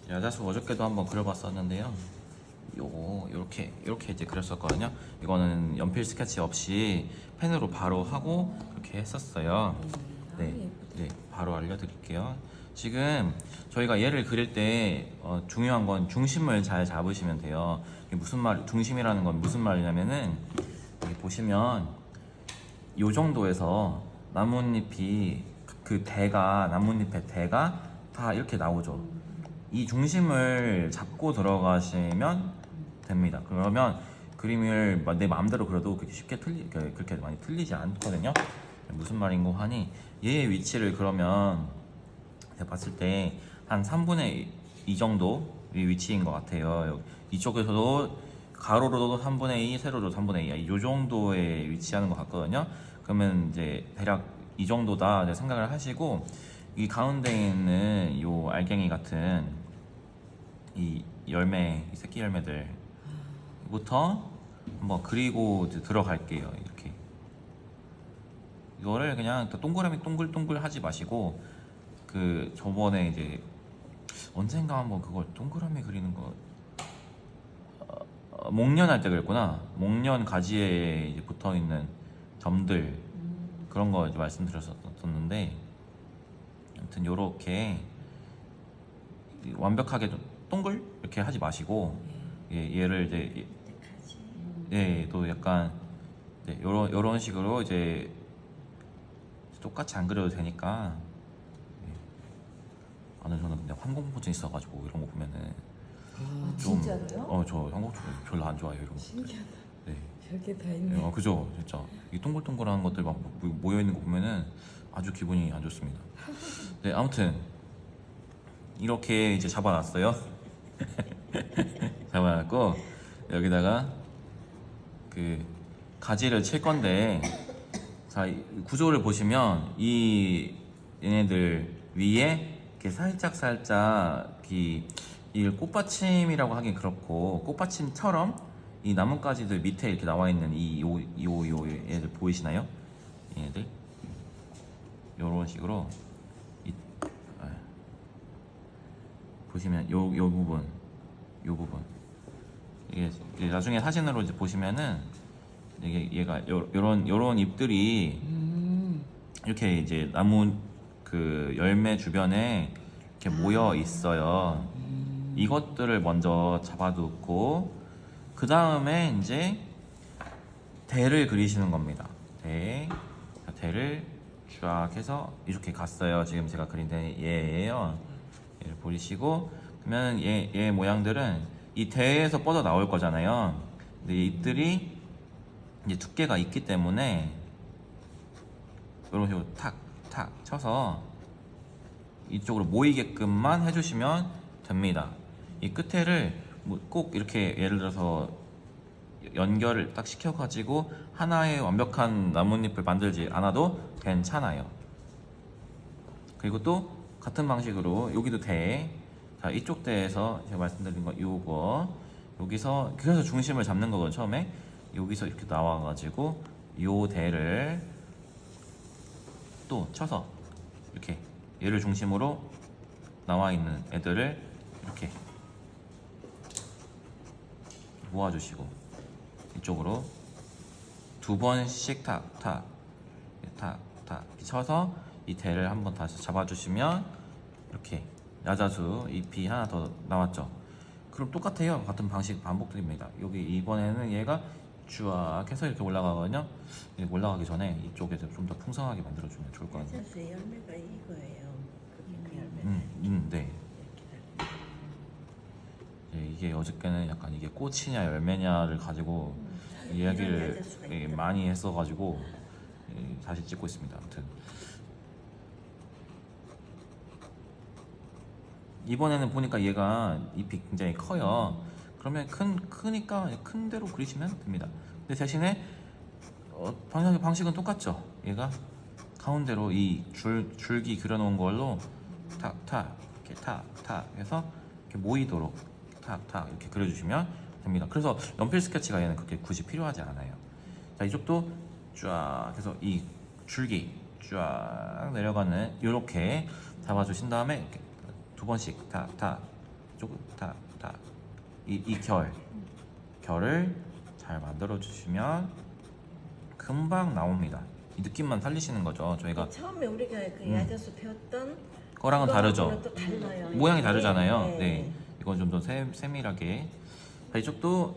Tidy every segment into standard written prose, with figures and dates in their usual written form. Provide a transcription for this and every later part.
야자수 어저께도 한번 그려봤었는데요. 요렇게 이제 그렸었거든요. 이거는 연필 스케치 없이 펜으로 바로 하고 그렇게 했었어요. 네, 네, 바로 알려드릴게요. 지금 저희가 얘를 그릴 때 중요한 건 중심을 잘 잡으시면 돼요. 이게 무슨 말, 중심이라는 건 무슨 말이냐면은 여기 보시면 요 정도에서 나뭇잎이 그 대가 나뭇잎의 대가 다 이렇게 나오죠. 이 중심을 잡고 들어가시면 됩니다. 그러면 그림을 내 마음대로 그려도 그렇게 쉽게 그렇게 많이 틀리지 않거든요. 무슨 말인고 하니 얘의 위치를 그러면 제가 봤을 때 한 3분의 2 정도의 위치인 것 같아요. 이쪽에서도 가로로도 3분의 2, 세로로 3분의 2, 이 정도에 위치하는 것 같거든요. 그러면 이제 대략 이 정도다 이제 생각을 하시고 이 가운데 있는 이 알갱이 같은 이 열매, 이 새끼 열매들부터 한번 그리고 이제 들어갈게요. 이렇게 이거를 그냥 동그라미 동글동글 하지 마시고 그 저번에 이제 언젠가 한번 그걸 동그라미 그리는 거 목련 할 때 그랬구나. 목련 가지에 이제 붙어 있는 점들 그런 거 이제 말씀드렸었는데 아무튼 요렇게 완벽하게 좀 동글 이렇게 하지 마시고 얘를 이제 또 약간 요런 식으로 이제 똑같이 안 그려도 되니까 저는 근데 환공포증 있어가지고 이런 거 보면은 좀 진짜로요? 저 환공포증 별로 안 좋아해요 이런 거. 신기하다. 네. 별게 다 있네. 그죠 진짜 이 동글동글한 것들 막 모여 있는 거 보면은 아주 기분이 안 좋습니다. 네 아무튼 이렇게 이제 잡아놨어요. 잡아놨고 여기다가 그 가지를 칠 건데 자 이 구조를 보시면 이 얘네들 위에 이렇게 살짝 이 꽃받침이라고 하긴 그렇고 꽃받침처럼 이 나뭇가지들 밑에 이렇게 나와 있는 요 얘들 보이시나요? 얘네들 요런 식으로 보시면 요 부분 이게 나중에 사진으로 이제 보시면은 얘가 요런 잎들이 이렇게 이제 나무 그 열매 주변에 이렇게 모여 있어요. 이것들을 먼저 잡아두고 그 다음에 이제 대를 그리시는 겁니다. 대를 쫙 해서 이렇게 갔어요. 지금 제가 그린 데 얘예요. 얘를 보시고 그러면 얘 모양들은 이 대에서 뻗어 나올 거잖아요. 근데 이 잎들이 이제 두께가 있기 때문에 이런 식으로 탁탁 쳐서 이쪽으로 모이게끔만 해주시면 됩니다. 이 끝에를 꼭 이렇게 예를 들어서 연결을 딱 시켜가지고 하나의 완벽한 나뭇잎을 만들지 않아도 괜찮아요. 그리고 또 같은 방식으로 여기도 자 이쪽 대에서 제가 말씀드린 거 요거 여기서 그래서 중심을 잡는 거거든요. 처음에 여기서 이렇게 나와가지고 요 대를 또 쳐서 이렇게 얘를 중심으로 나와 있는 애들을 이렇게 모아주시고 이쪽으로 두 번씩 탁탁 쳐서 이 대를 한번 다시 잡아주시면 이렇게 야자수 잎이 하나 더 나왔죠. 그럼 똑같아요. 같은 방식 반복됩니다. 여기 이번에는 얘가 쫙 해서 이렇게 올라가거든요. 올라가기 전에 이쪽에서 좀 더 풍성하게 만들어주면 좋을 것 같아요. 야자수의 열매가 이거예요. 그 열매. 네. 이게 어저께는 약간 이게 꽃이냐 열매냐를 가지고 이야기를 많이 했어가지고 다시 찍고 있습니다. 아무튼 이번에는 보니까 얘가 잎이 굉장히 커요. 그러면 크니까 큰 대로 그리시면 됩니다. 근데 대신에 방식은 똑같죠. 얘가 가운데로 이 줄기 그려놓은 걸로 이렇게 탁 해서 이렇게 모이도록 탁 이렇게 그려주시면 됩니다. 그래서 연필 스케치가 얘는 그렇게 굳이 필요하지 않아요. 자 이쪽도 쫙 해서 이 줄기 쫙 내려가는 이렇게 잡아주신 다음에 이렇게 두 번씩 탁 이쪽은 이 결을 잘 만들어 주시면 금방 나옵니다. 이 느낌만 살리시는 거죠. 저희가 처음에 우리가 그 야자수 배웠던 거랑은 다르죠. 그거하고는 또 달라요. 모양이 이게. 다르잖아요. 네. 네, 이건 좀 더 세밀하게. 이쪽도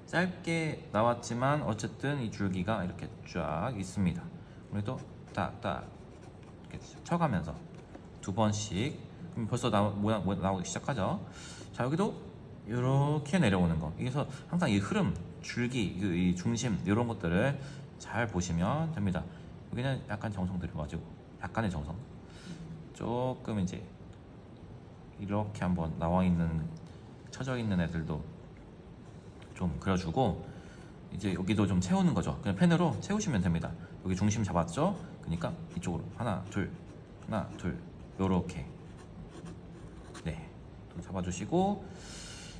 짧게 나왔지만 어쨌든 이 줄기가 이렇게 쫙 있습니다. 우리도 딱 이렇게 쳐가면서 2번씩. 그럼 벌써 모양 나오기 시작하죠. 자, 여기도 이렇게 내려오는 거. 여기서 항상 이 흐름, 줄기, 이 중심 이런 것들을 잘 보시면 됩니다. 여기는 약간 정성 들여가지고 약간의 정성. 조금 이제 이렇게 한번 나와 있는 쳐져 있는 애들도 좀 그려주고, 이제 여기도 좀 채우는 거죠. 그냥 펜으로 채우시면 됩니다. 여기 중심 잡았죠? 그러니까 이쪽으로 하나 둘 요렇게 네, 또 잡아주시고,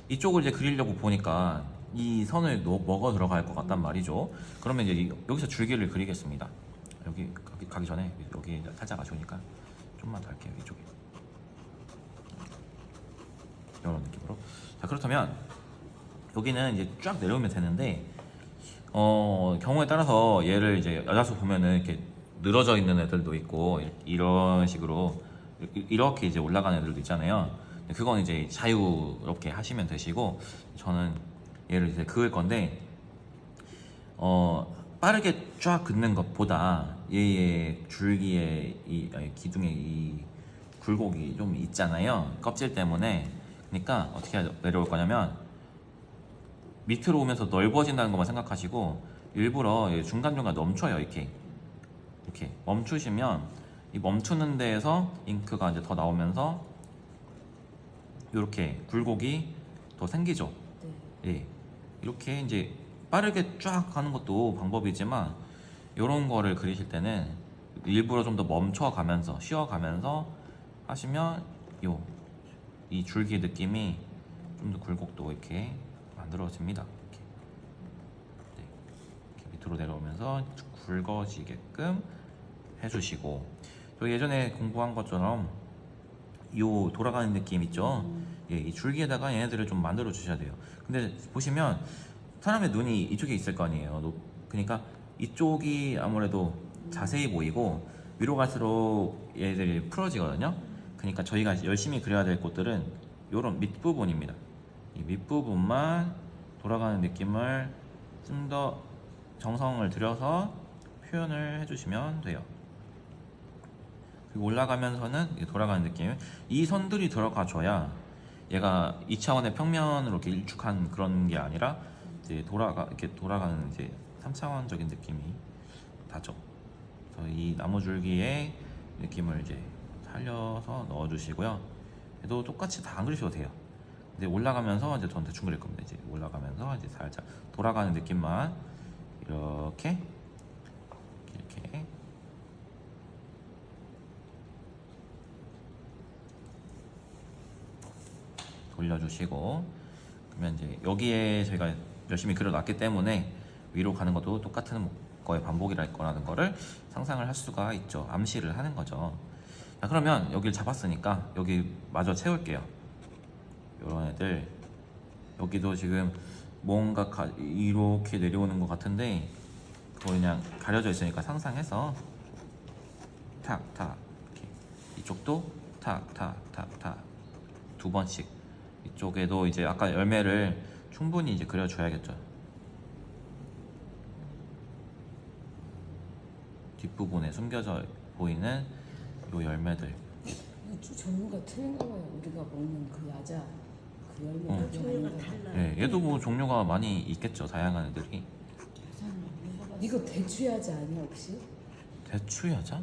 이쪽을 이제 그리려고 보니까 이 선을 먹어 들어갈 것 같단 말이죠. 그러면 이제 여기서 줄기를 그리겠습니다. 여기 가기 전에 여기 살짝 아쉬우니까 좀만 더 할게요. 이쪽에 이런 느낌으로. 자, 그렇다면 여기는 이제 쫙 내려오면 되는데, 경우에 따라서 얘를 이제 여자수 보면은 이렇게 늘어져 있는 애들도 있고 이런 식으로 이렇게 이제 올라가는 애들도 있잖아요. 그건 이제 자유롭게 하시면 되시고, 저는 얘를 이제 그을 건데, 빠르게 쫙 긋는 것보다 얘의 줄기에 기둥에 이 굴곡이 좀 있잖아요. 껍질 때문에. 그러니까 어떻게 내려올 거냐면, 밑으로 오면서 넓어진다는 것만 생각하시고 일부러 중간중간 멈춰요. 이렇게 멈추시면 이 멈추는 데에서 잉크가 이제 더 나오면서 이렇게 굴곡이 더 생기죠. 네. 예, 이렇게 이제 빠르게 쫙 가는 것도 방법이지만, 이런 거를 그리실 때는 일부러 좀 더 멈춰가면서 쉬어가면서 하시면 이 줄기 느낌이 좀 더 굴곡도 이렇게 만들어집니다. 네, 이렇게 밑으로 내려오면서 굵어지게끔 해주시고, 또 예전에 공부한 것처럼 이 돌아가는 느낌 있죠? 예, 이 줄기에다가 얘네들을 좀 만들어 주셔야 돼요. 근데 보시면 사람의 눈이 이쪽에 있을 거 아니에요. 그러니까 이쪽이 아무래도 자세히 보이고 위로 갈수록 얘들이 풀어지거든요. 그러니까 저희가 열심히 그려야 될 곳들은 이런 밑부분입니다. 이 밑부분만 돌아가는 느낌을 좀 더 정성을 들여서 표현을 해주시면 돼요. 그리고 올라가면서는 돌아가는 느낌, 이 선들이 들어가줘야 얘가 2차원의 평면으로 이렇게 일축한 그런 게 아니라 이제 이렇게 돌아가는 이제 3차원적인 느낌이 나죠. 그래서 이 나무줄기의 느낌을 이제 살려서 넣어주시고요. 얘도 똑같이 다 안 그리셔도 돼요. 근데 올라가면서 이제 전 대충 그릴 겁니다. 이제 올라가면서 이제 살짝 돌아가는 느낌만 이렇게 돌려주시고, 그러면 이제 여기에 저희가 열심히 그려놨기 때문에 위로 가는 것도 똑같은 거의 반복이랄 거라는 거를 상상을 할 수가 있죠. 암시를 하는 거죠. 자, 그러면 여기를 잡았으니까 여기 마저 채울게요. 이런 애들, 여기도 지금 뭔가 이렇게 내려오는 것 같은데 그거 그냥 가려져 있으니까 상상해서 탁탁 이렇게, 이쪽도 탁탁탁탁 2번씩, 이쪽에도 이제 아까 열매를 충분히 이제 그려줘야겠죠. 뒷부분에 숨겨져 보이는 요 열매들. 이주 종류가 틀린가 봐요. 우리가 먹는 그 야자 그 열매 종류가 달라요. 네, 얘도 뭐 종류가 많이 있겠죠. 다양한 애들이. 이거 대추 야자 아니야 혹시? 대추 야자?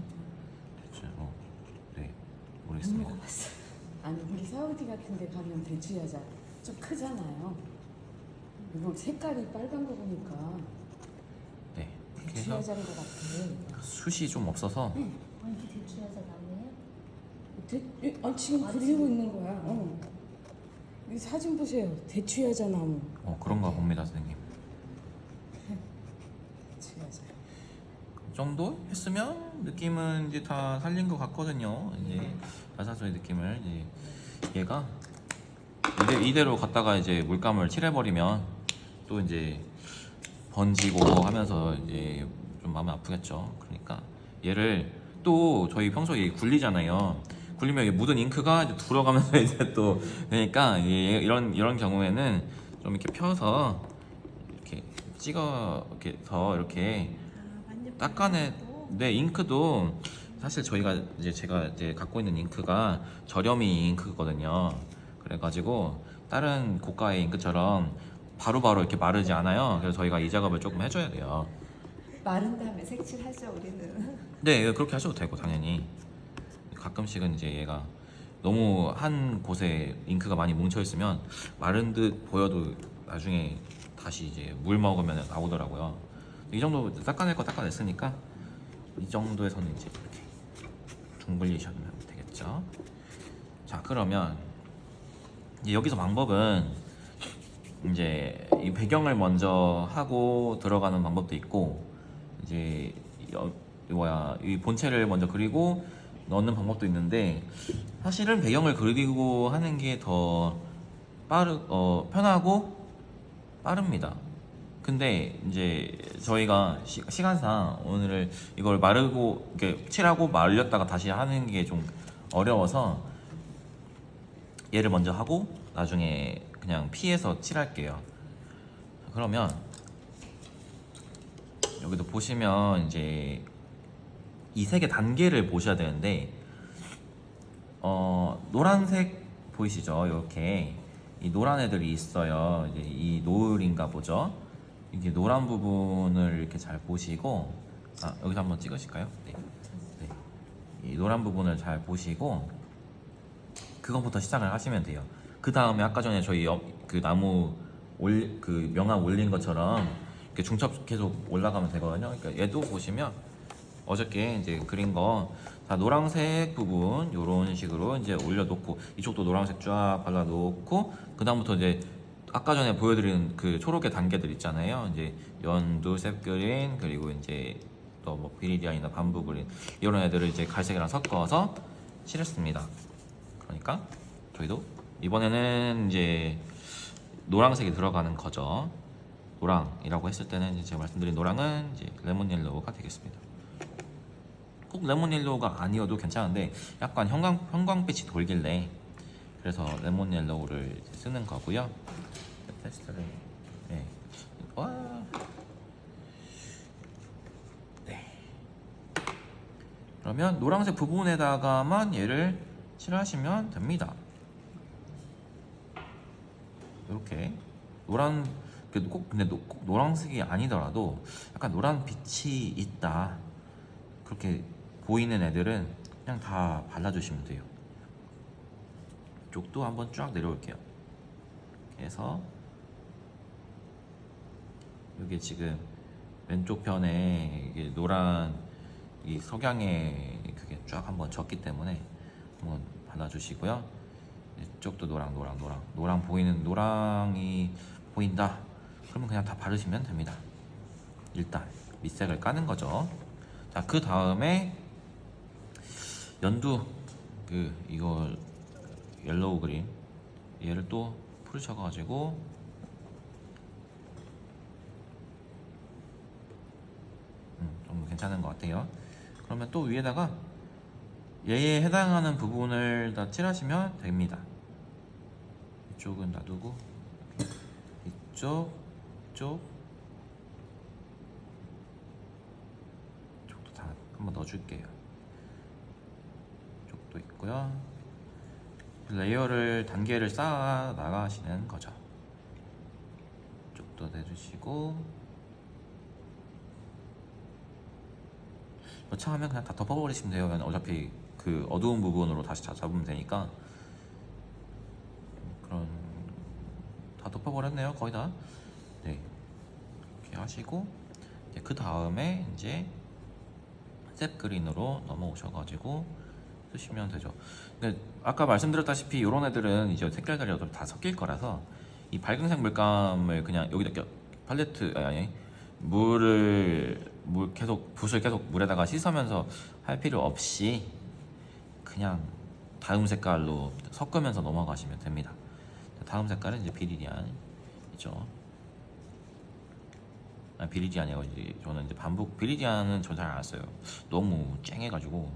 대추, 네, 모르겠습니다. 먹어봤어. 아니 우리 사우디 같은 데 가면 대추 야자 좀 크잖아요. 이거 색깔이 빨간 거 보니까 네, 이렇게 대추 해서 야자인 것 같아. 숱이 좀 없어서. 아니 대추야자 나무예요? 지금 그리고 있는 거야. 이 사진 보세요. 대추 야자 나무. 그런가 봅니다, 선생님. 대추 야자. 그 정도 했으면 느낌은 이제 다 살린 것 같거든요. 이제 야사소의 느낌을 이제 얘가 이대로 갖다가 이제 물감을 칠해버리면 또 이제 번지고 하면서 이제 좀 마음이 아프겠죠. 그러니까 얘를 또 저희 평소에 굴리잖아요. 굴리면 이 묻은 잉크가 이제 들어가면서 이제 또 되니까 이런 경우에는 좀 이렇게 펴서 이렇게 찍어 이렇게 더 이렇게 닦아내. 네, 잉크도 사실 제가 이제 갖고 있는 잉크가 저렴이 잉크거든요. 그래가지고 다른 고가의 잉크처럼 바로바로 이렇게 마르지 않아요. 그래서 저희가 이 작업을 조금 해줘야 돼요. 마른 다음에 색칠하죠 우리는. 네, 그렇게 하셔도 되고 당연히 가끔씩은 이제 얘가 너무 한 곳에 잉크가 많이 뭉쳐 있으면 마른 듯 보여도 나중에 다시 이제 물 먹으면 나오더라고요. 이 정도 닦아낼 거 닦아냈으니까 이 정도에서는 이제 이렇게 둥글리시면 되겠죠. 자, 그러면 이제 여기서 방법은 이제 이 배경을 먼저 하고 들어가는 방법도 있고 이제 이 본체를 먼저 그리고 넣는 방법도 있는데 사실은 배경을 그리고 하는 게 더 편하고 빠릅니다. 근데 이제 저희가 시간상 오늘 이걸 마르고 이렇게 칠하고 말렸다가 다시 하는 게 좀 어려워서 얘를 먼저 하고 나중에 그냥 피해서 칠할게요. 그러면 여기도 보시면 이제 이 색의 단계를 보셔야 되는데 노란색 보이시죠? 이렇게 이 노란 애들이 있어요. 이제 이 노을인가 보죠. 이게 노란 부분을 이렇게 잘 보시고 여기서 한번 찍으실까요? 네. 네. 이 노란 부분을 잘 보시고 그것부터 시작을 하시면 돼요. 그 다음에 아까 전에 저희 그 나무 그 명암 올린 것처럼 이렇게 중첩 계속 올라가면 되거든요. 그러니까 얘도 보시면 어저께 이제 그린 거 다 노란색 부분 이런 식으로 이제 올려놓고 이쪽도 노란색 쫙 발라놓고 그 다음부터 이제 아까 전에 보여드린 그 초록의 단계들 있잖아요. 이제 연두, 셉그린 그리고 이제 또 뭐 비리디안이나 밤부 그린 이런 애들을 이제 갈색이랑 섞어서 칠했습니다. 그러니까 저희도 이번에는 이제 노란색이 들어가는 거죠. 노랑이라고 했을 때는 이제 제가 말씀드린 노랑은 이제 레몬 옐로우가 되겠습니다. 꼭 레몬 옐로우가 아니어도 괜찮은데 약간 형광빛이 돌길래 그래서 레몬 옐로우를 쓰는 거고요. 테스트를 네. 네. 그러면 노란색 부분에다가만 얘를 칠하시면 됩니다. 이렇게 근데 꼭 노란색이 아니더라도 약간 노란 빛이 있다 그렇게 보이는 애들은 그냥 다 발라주시면 돼요. 이쪽도 한번 쫙 내려올게요. 그래서 여기 지금 왼쪽 편에 이게 노란 이 석양에 그게 쫙 한번 졌기 때문에 한번 발라주시고요. 이쪽도 노랑 보이는 노랑이 보인다. 그러면 그냥 다 바르시면 됩니다. 일단 밑색을 까는 거죠. 자, 그 다음에 연두 이거 옐로우 그린 얘를 또 풀으셔가지고 좀 괜찮은 것 같아요. 그러면 또 위에다가 얘에 해당하는 부분을 다 칠하시면 됩니다. 이쪽은 놔두고 이쪽도 다 한번 넣어줄게요. 이쪽도 있고요. 레이어를 단계를 쌓아 나가시는 거죠. 이쪽도 내주시고 여차하면 그냥 다 덮어버리시면 돼요. 어차피 그 어두운 부분으로 다시 잡으면 되니까. 그런 다 덮어버렸네요. 거의 다. 네, 이렇게 하시고 그 다음에 이제 셉 그린으로 넘어오셔가지고 쓰시면 되죠. 근데 아까 말씀드렸다시피 이런 애들은 이제 색깔들이 다 섞일 거라서 이 밝은색 물감을 그냥 여기다 팔레트 붓을 계속 물에다가 씻으면서 할 필요 없이 그냥 다음 색깔로 섞으면서 넘어가시면 됩니다. 다음 색깔은 이제 비리디안이죠. 아, 비리디안이고 이제 저는 이제 반복 비리디안은 저 잘 안 써요. 너무 쨍해가지고.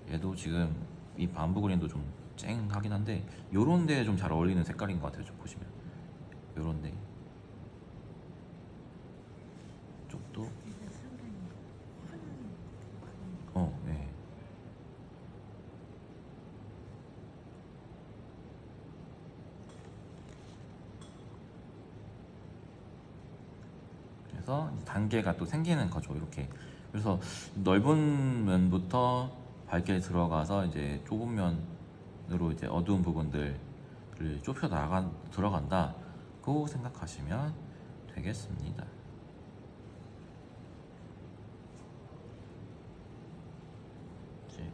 얘도 지금 이 반복 그린도 좀 쨍하긴 한데 요런 데에 좀 잘 어울리는 색깔인 것 같아요. 좀 보시면 요런 데 쪽도 네. 그래서 단계가 또 생기는 거죠. 이렇게. 그래서 넓은 면부터 밝게 들어가서 이제 좁은 면으로 이제 어두운 부분들을 좁혀 들어간다고 생각하시면 되겠습니다. 이제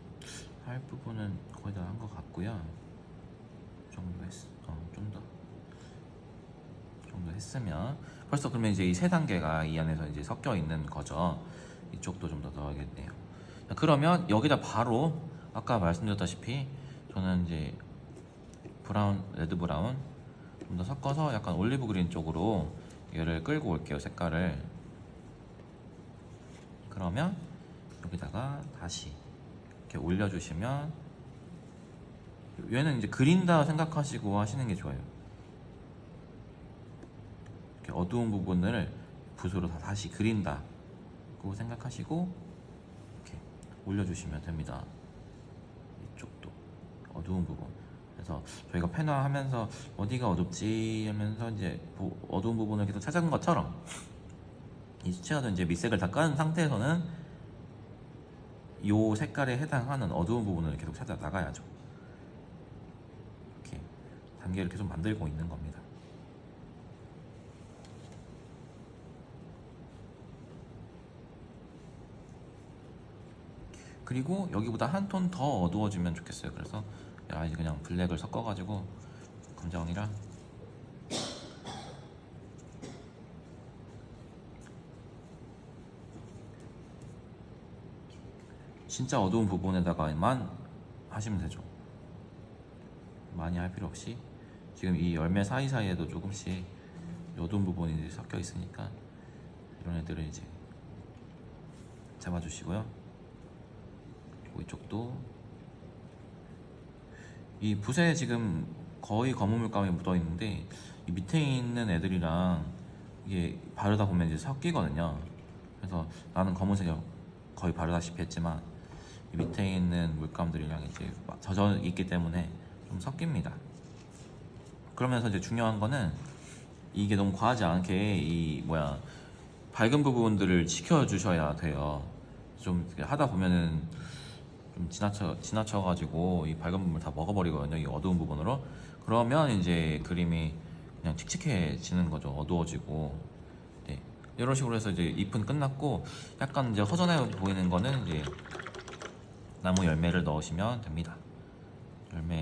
할 부분은 거의 다 한 것 같고요. 이 정도 정도 했으면 벌써 그러면 이제 이 세 단계가 이 안에서 이제 섞여 있는 거죠. 이쪽도 좀 더 넣어야겠네요. 자, 그러면 여기다 바로 아까 말씀드렸다시피 저는 이제 브라운, 레드 브라운 좀 더 섞어서 약간 올리브 그린 쪽으로 얘를 끌고 올게요. 색깔을. 그러면 여기다가 다시 이렇게 올려주시면 얘는 이제 그린다 생각하시고 하시는 게 좋아요. 이렇게 어두운 부분을 붓으로 다시 그린다고 생각하시고 이렇게 올려주시면 됩니다. 이쪽도 어두운 부분. 그래서 저희가 펜화 하면서 어디가 어둡지 하면서 이제 어두운 부분을 계속 찾은 것처럼 이 수채화도 이제 밑색을 다 깐 상태에서는 이 색깔에 해당하는 어두운 부분을 계속 찾아 나가야죠. 이렇게 단계를 계속 만들고 있는 겁니다. 그리고 여기보다 한 톤 더 어두워지면 좋겠어요. 그래서 아예 그냥 블랙을 섞어가지고 검정이랑 진짜 어두운 부분에다가만 하시면 되죠. 많이 할 필요 없이 지금 이 열매 사이사이에도 조금씩 어두운 부분이 섞여 있으니까 이런 애들을 이제 잡아주시고요. 그리고 이쪽도 이 붓에 지금 거의 검은 물감이 묻어 있는데 이 밑에 있는 애들이랑 이게 바르다 보면 이제 섞이거든요. 그래서 나는 검은색이 거의 바르다시피 했지만 이 밑에 있는 물감들이랑 이제 젖어 있기 때문에 좀 섞입니다. 그러면서 이제 중요한 거는 이게 너무 과하지 않게 이 밝은 부분들을 지켜주셔야 돼요. 좀 하다 보면은 좀 지나쳐가지고 이 밝은 부분을 다 먹어버리거든요. 이 어두운 부분으로. 그러면 이제 그림이 그냥 칙칙해지는 거죠. 어두워지고. 네. 이런 식으로 해서 이제 잎은 끝났고 약간 이제 허전해 보이는 거는 이제 나무 열매를 넣으시면 됩니다.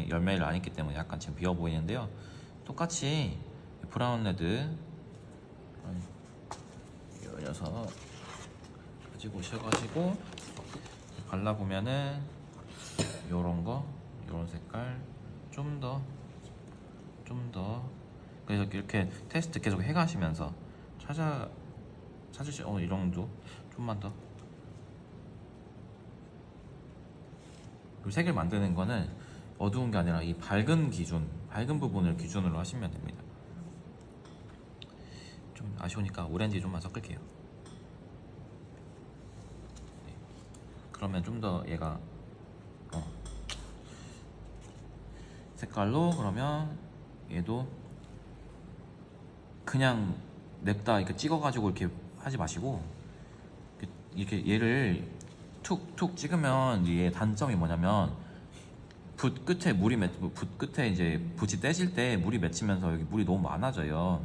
열매를 안 했기 때문에 약간 지금 비어 보이는데요. 똑같이 브라운 레드 이 녀석 가지고 오셔가지고 발라보면은 요런 색깔 좀 더 그래서 이렇게 테스트 계속 해가시면서 찾으시 이 정도 좀만 더. 그리고 색을 만드는 거는 어두운 게 아니라 이 밝은 부분을 기준으로 하시면 됩니다. 좀 아쉬우니까 오렌지 좀만 섞을게요. 네. 그러면 좀 더 얘가 색깔로 그러면 얘도 그냥 냅다 이렇게 찍어가지고 이렇게 하지 마시고 이렇게 얘를 툭툭 찍으면 얘 단점이 뭐냐면 붓 끝에 이제 붓이 떼질 때 물이 맺히면서 여기 물이 너무 많아져요.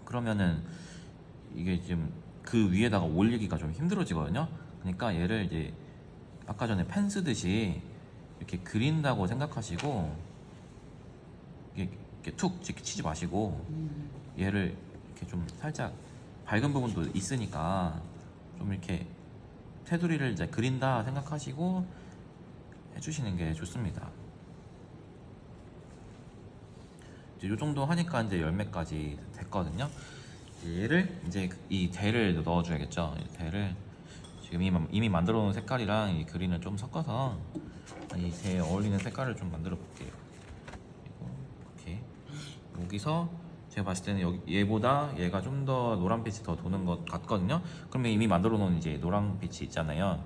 그러면은 이게 지금 그 위에다가 올리기가 좀 힘들어지거든요. 그러니까 얘를 이제 아까 전에 펜 쓰듯이 이렇게 그린다고 생각하시고 이렇게 툭 치지 마시고 얘를 이렇게 좀 살짝 밝은 부분도 있으니까 좀 이렇게 테두리를 이제 그린다 생각하시고 해주시는 게 좋습니다. 이제 요 정도 하니까 이제 열매까지 됐거든요. 얘를 이제 이 대를 넣어줘야겠죠. 이 대를 지금 이미 만들어 놓은 색깔이랑 이 그린을 좀 섞어서 이 대에 어울리는 색깔을 좀 만들어 볼게요. 그리고 이렇게 여기서 제가 봤을 때는 얘보다 얘가 좀 더 노란빛이 더 도는 것 같거든요. 그러면 이미 만들어 놓은 이제 노란빛이 있잖아요.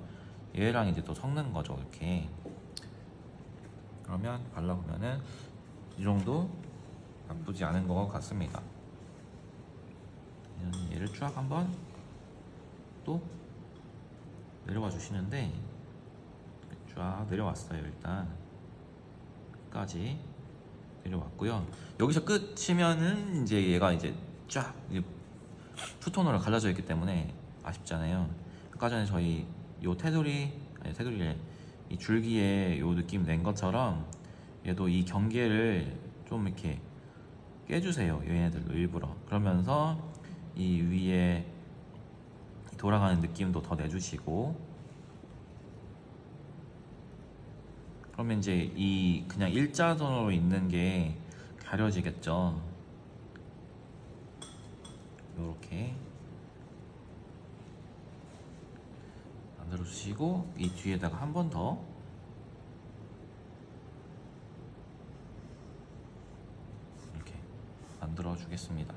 얘랑 이제 또 섞는 거죠. 이렇게. 그러면 발라보면은 이 정도 나쁘지 않은 것 같습니다. 얘를 쫙 한번 또 내려와 주시는데 쫙 내려왔어요. 일단 끝까지 내려왔고요. 여기서 끝이면은 이제 얘가 이제 쫙 투톤으로 갈라져 있기 때문에 아쉽잖아요. 아까 전에 저희 요 테두리에 이 줄기에 요 느낌 낸 것처럼 얘도 이 경계를 좀 이렇게 깨주세요. 얘네들도 일부러. 그러면서 이 위에 돌아가는 느낌도 더 내주시고, 그러면 이제 이 그냥 일자선으로 있는 게 가려지겠죠. 요렇게 만들어 주시고 이 뒤에다가 한 번 더 이렇게 만들어 주겠습니다.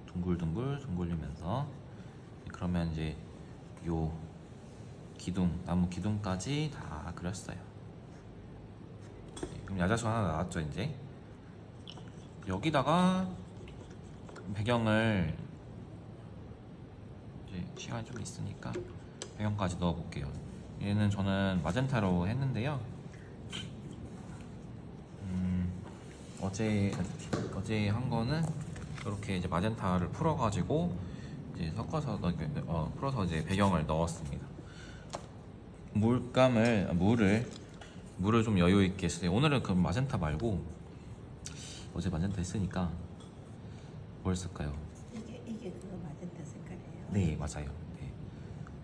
둥글둥글 둥글리면서, 그러면 이제 요 나무 기둥까지 다 그렸어요. 그럼 야자수 하나 나왔죠. 이제 여기다가 배경을 이제 시간이 좀 있으니까 배경까지 넣어 볼게요. 얘는 저는 마젠타로 했는데요. 어제 한 거는 이렇게 이제 마젠타를 풀어가지고 이제 섞어서 풀어서 이제 배경을 넣었습니다. 물을 좀 여유 있게 쓰세요. 오늘은 그 마젠타 말고 어제 마젠타 했으니까 뭘 쓸까요? 이게 그거 마젠타 색깔이에요? 네, 맞아요. 네.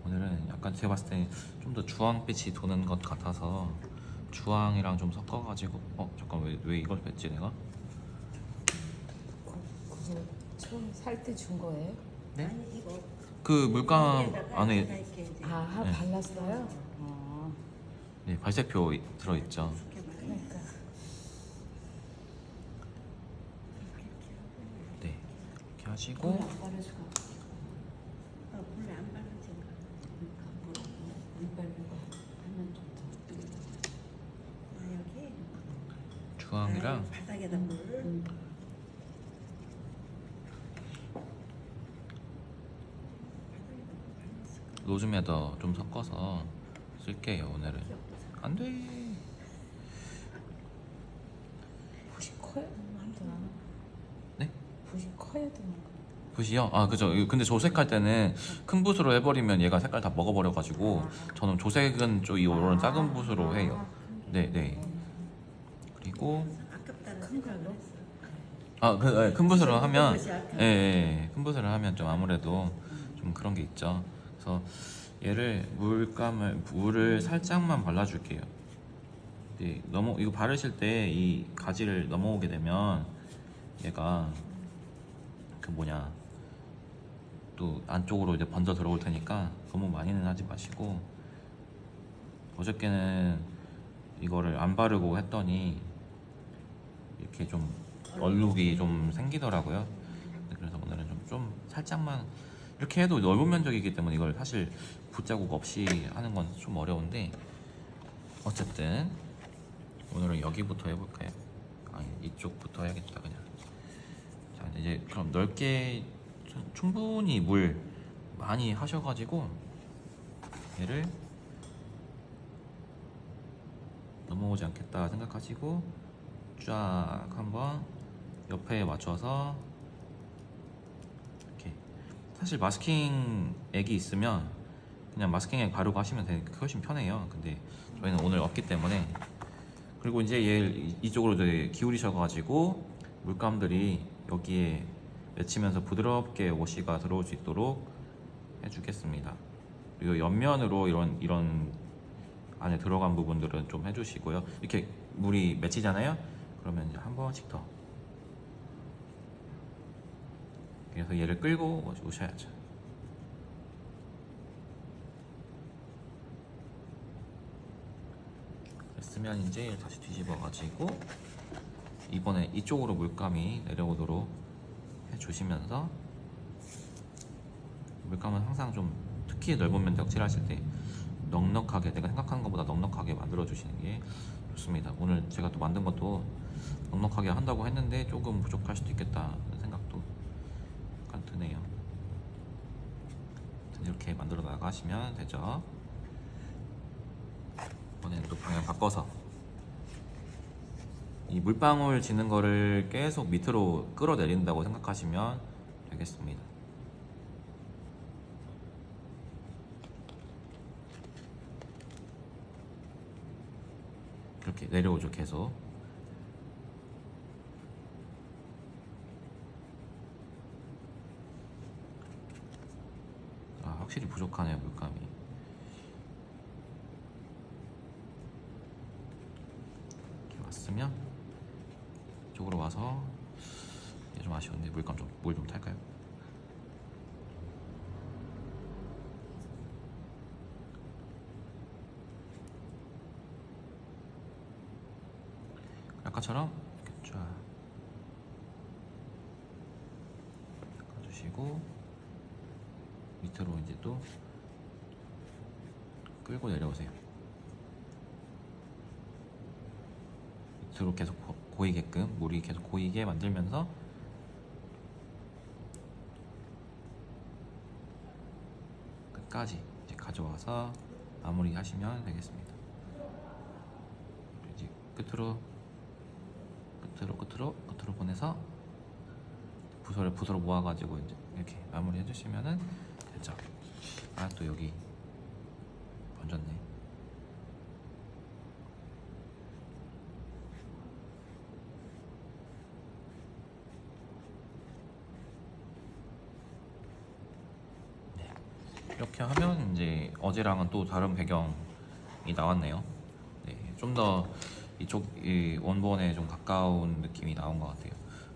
오늘은 약간 제가 봤을 때 좀 더 주황빛이 도는 것 같아서 주황이랑 좀 섞어가지고 잠깐 왜 이걸 뺐지 내가? 그거 처음 살 때 준 거예요? 네? 아니 이거 그 물감 여기에다가 안에 이렇게 이제 네. 발랐어요? 네, 발색표 들어있죠. 이렇게 말해. 그러니까 네, 이렇게 하시고 안 바르시고 물에 안 바르진 거. 물 바르고 하면 좋다. 여기 주황이랑 바닥에다 물. 로즈메더 좀 섞어서 쓸게요. 오늘은 안 돼. 붓이 커야 되나? 네? 붓이 커야 되는 거. 붓이요? 아 그죠. 근데 조색할 때는 큰 붓으로 해버리면 얘가 색깔 다 먹어버려가지고 저는 조색은 좀 이런 작은 붓으로 해요. 네네. 그리고 아깝다는 큰 생각을 걸로? 했어. 큰 붓으로 하면 붓이 아까워. 큰 붓으로 하면 좀 아무래도 좀 그런 게 있죠. 그래서 얘를 물을 살짝만 발라줄게요. 이거 바르실 때 이 가지를 넘어오게 되면 얘가 또 안쪽으로 이제 번져 들어올 테니까 너무 많이는 하지 마시고, 어저께는 이거를 안 바르고 했더니 이렇게 좀 얼룩이 좀 생기더라고요. 그래서 오늘은 좀 살짝만 이렇게 해도 넓은 면적이기 때문에 이걸 사실 붓자국 없이 하는 건 좀 어려운데, 어쨌든 오늘은 여기부터 해볼까요? 아니 이쪽부터 해야겠다. 그냥 자 이제 그럼 넓게 충분히 물 많이 하셔가지고 얘를 넘어오지 않겠다 생각하시고 쫙 한번 옆에 맞춰서 이렇게. 사실 마스킹 액이 있으면 그냥 마스킹 액 바르고 하시면 훨씬 편해요. 근데 저희는 오늘 없기 때문에. 그리고 이제 얘 이쪽으로 이제 기울이셔가지고 물감들이 여기에 맺히면서 부드럽게 워시가 들어올 수 있도록 해주겠습니다. 그리고 옆면으로 이런 안에 들어간 부분들은 좀 해주시고요. 이렇게 물이 맺히잖아요. 그러면 이제 한 번씩 더. 그래서 얘를 끌고 오셔야죠. 됐으면 이제 다시 뒤집어가지고 이번에 이쪽으로 물감이 내려오도록 해주시면서, 물감은 항상 좀 특히 넓은 면적 칠하실 때 넉넉하게, 내가 생각하는 것보다 넉넉하게 만들어 주시는 게 좋습니다. 오늘 제가 또 만든 것도 넉넉하게 한다고 했는데 조금 부족할 수도 있겠다 생각도 약간 드네요. 이렇게 만들어 나가시면 되죠. 이번에는 또 방향 바꿔서 이 물방울 지는 거를 계속 밑으로 끌어내린다고 생각하시면 되겠습니다. 이렇게 내려오죠, 계속. 아, 확실히 부족하네요, 물감이. 이렇게 왔으면 이쪽으로 와서, 이게 좀 아쉬운데 물감 좀, 물 좀 탈까요? 아까처럼 이렇게 쫙 닦아주시고 밑으로 이제 또 끌고 내려오세요. 밑으로 계속 고이게끔, 물이 계속 고이게 만들면서 끝까지 이제 가져와서 마무리 하시면 되겠습니다. 이제 끝으로 보내서 붓으로 모아가지고 이제 이렇게 마무리 해주시면은 되죠. 아, 또 여기 번졌네. 네. 이렇게 하면 이제 어제랑은 또 다른 배경이 나왔네요. 네, 좀 더 이쪽 이 원본에 좀 가까운 느낌이 나온 것 같아요.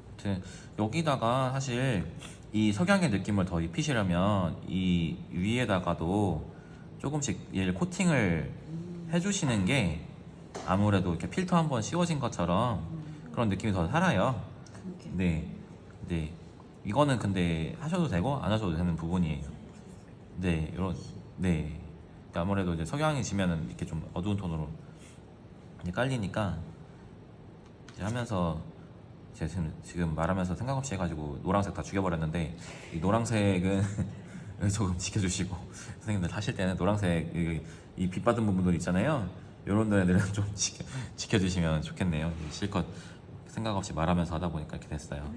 아무튼 여기다가 사실 이 석양의 느낌을 더 입히시려면 이 위에다가도 조금씩 얘를 코팅을 해주시는 게 아무래도 이렇게 필터 한번 씌워진 것처럼 그런 느낌이 더 살아요. 그렇게. 네, 네. 이거는 근데 하셔도 되고 안 하셔도 되는 부분이에요. 네, 이런, 네. 아무래도 이제 석양이 지면은 이렇게 좀 어두운 톤으로 이제 깔리니까 이제 하면서 제가 지금 말하면서 생각 없이 해가지고 노란색 다 죽여버렸는데, 이 노란색은 조금 지켜주시고, 선생님들 하실 때는 노란색 이 빛받은 부분들 있잖아요. 이런 데들은 좀 지켜주시면 좋겠네요. 실컷 생각 없이 말하면서 하다 보니까 이렇게 됐어요.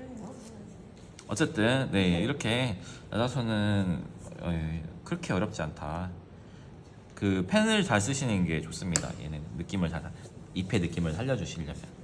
어쨌든 네, 이렇게 나자수는 그렇게 어렵지 않다. 그 펜을 잘 쓰시는 게 좋습니다. 얘는 느낌을 잘, 잎의 느낌을 살려주시려면.